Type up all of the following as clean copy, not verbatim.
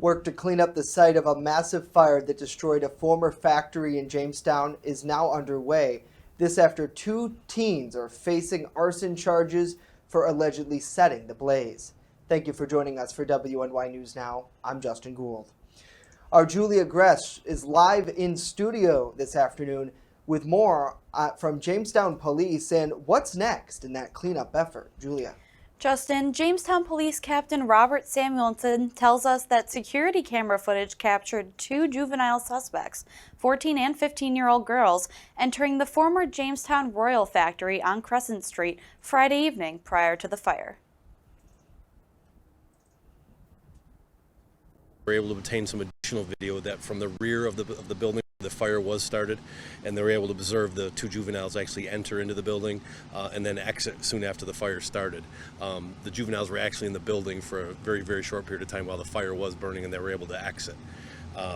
Work to clean up the site of a massive fire that destroyed a former factory in Jamestown is now underway. This after 2 teens are facing arson charges for allegedly setting the blaze. Thank you for joining us for WNY News Now. I'm Justin Gould. Our Julia Gress is live in studio this afternoon with more from Jamestown Police and what's next in that cleanup effort. Julia. Justin, Jamestown Police Captain Robert Samuelson tells us that security camera footage captured 2 juvenile suspects, 14 and 15-year-old girls, entering the former Jamestown Royal factory on Crescent Street Friday evening prior to the fire. We were able to obtain some additional video that from the rear of the building the fire was started, and they were able to observe the 2 juveniles actually enter into the building and then exit soon after the fire started. The juveniles were actually in the building for a very, very short period of time while the fire was burning, and they were able to exit.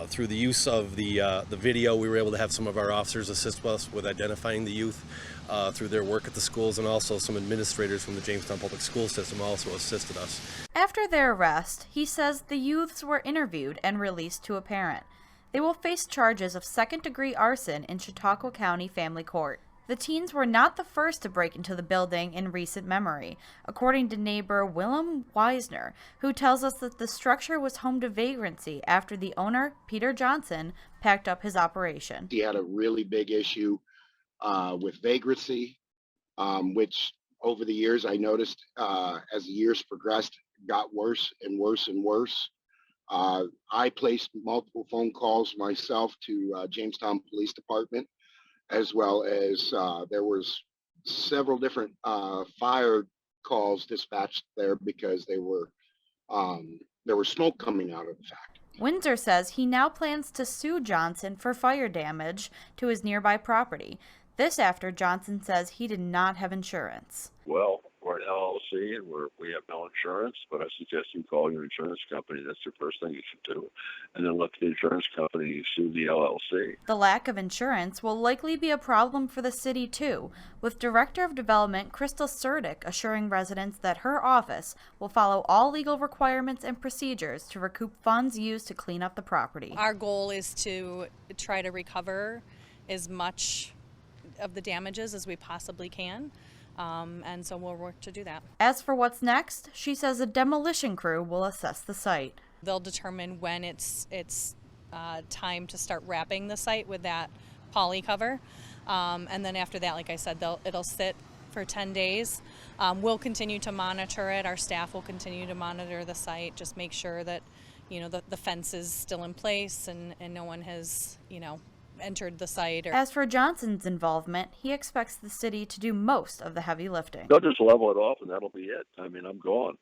Through the use of the video, we were able to have some of our officers assist us with identifying the youth through their work at the schools, and also some administrators from the Jamestown Public School System also assisted us. After their arrest, he says the youths were interviewed and released to a parent. They will face charges of second-degree arson in Chautauqua County Family Court. The teens were not the first to break into the building in recent memory, according to neighbor Willem Weisner, who tells us that the structure was home to vagrancy after the owner, Peter Johnson, packed up his operation. He had a really big issue with vagrancy, which over the years I noticed as the years progressed got worse and worse and worse. I placed multiple phone calls myself to Jamestown Police Department, as well as there was several different fire calls dispatched there because there was smoke coming out of the factory. Windsor says he now plans to sue Johnson for fire damage to his nearby property. This after Johnson says he did not have insurance. Well, we're an LLC and we have no insurance, but I suggest you call your insurance company. That's the first thing you should do. And then look at the insurance company and sue the LLC. The lack of insurance will likely be a problem for the city too, with Director of Development Crystal Surdick assuring residents that her office will follow all legal requirements and procedures to recoup funds used to clean up the property. Our goal is to try to recover as much of the damages as we possibly can. And so we'll work to do that. As for what's next, she says a demolition crew will assess the site. They'll determine when it's time to start wrapping the site with that poly cover. And then after that, like I said, it'll sit for 10 days. We'll continue to monitor it. Our staff will continue to monitor the site, just make sure that, the fence is still in place and no one has, entered the site. As for Johnson's involvement, he expects the city to do most of the heavy lifting. They'll just level it off and that'll be it. I mean, I'm gone,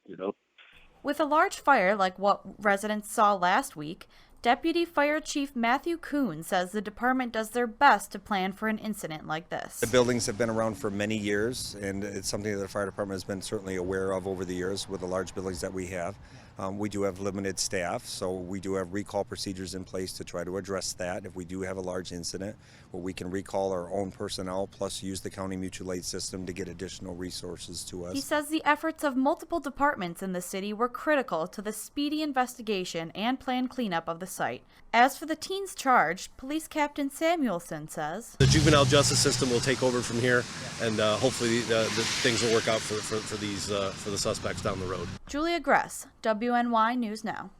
With a large fire like what residents saw last week, Deputy Fire Chief Matthew Kuhn says the department does their best to plan for an incident like this. The buildings have been around for many years, and it's something that the fire department has been certainly aware of over the years with the large buildings that we have. We do have limited staff, so we do have recall procedures in place to try to address that. If we do have a large incident, where we can recall our own personnel plus use the county mutual aid system to get additional resources to us. He says the efforts of multiple departments in the city were critical to the speedy investigation and planned cleanup of the site. As for the teens charged, Police Captain Samuelson says The juvenile justice system will take over from here, and hopefully the things will work out for the suspects down the road. Julia Gress, WNY News Now.